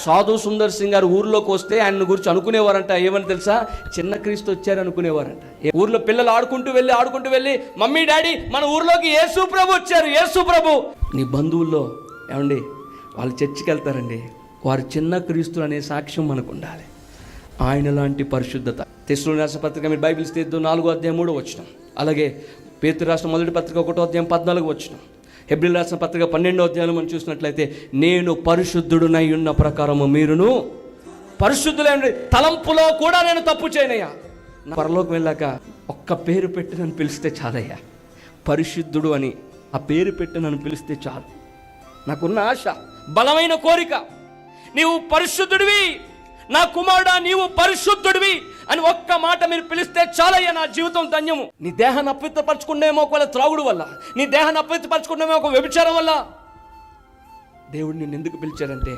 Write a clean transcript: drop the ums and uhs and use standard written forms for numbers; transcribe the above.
సాధు సుందర్ సింగ్ గారు ఊర్లోకి వస్తే ఆయన గురించి అనుకునేవారంట, ఏమని తెలుసా, చిన్న క్రీస్తు వచ్చారు అనుకునేవారంట. ఊర్లో పిల్లలు ఆడుకుంటూ వెళ్ళి మమ్మీ డాడీ మన ఊర్లోకి యేసు ప్రభు వచ్చారు, యేసు ప్రభు. నీ బంధువుల్లో ఏమండి వాళ్ళు చర్చికి వెళ్తారండి, వారు చిన్న క్రీస్తు అనే సాక్ష్యం మనకు ఉండాలి. ఆయన లాంటి పరిశుద్ధత. తెస్సలోనికీయులకు రాసిన పత్రిక మీరు బైబిల్స్ తీద్దాం, 4:3 అలాగే పేతురు రాసిన మొదటి పత్రిక 1:14 హెబ్రీయులకు రాసిన పత్రిక 12 మనం చూసినట్లయితే, నేను పరిశుద్ధుడునై ఉన్న ప్రకారము మీరును పరిశుద్ధులైన, తలంపులో కూడా నేను తప్పు చేయనయ్యా. పరలోకం వెళ్ళాక ఒక్క పేరు పెట్టి నన్ను పిలిస్తే చాలయ్యా, పరిశుద్ధుడు అని ఆ పేరు పెట్టి నన్ను పిలిస్తే చాలు. నాకున్న ఆశ, బలమైన కోరిక, నీవు పరిశుద్ధుడివి నా కుమారుడా, నీవు పరిశుద్ధుడివి అని ఒక్క మాట మీరు పిలిస్తే చాలయ్యా, నా జీవితం ధన్యము. నీ దేహాన్ని అపవిత్రపరచుకునేమో ఒకవేళ త్రాగుడు వల్ల, నీ దేహాన్ని అపవిత్రపరచుకునేమో ఒక వ్యభిచారం వల్ల. దేవుడు నిన్ను ఎందుకు పిలిచాడంటే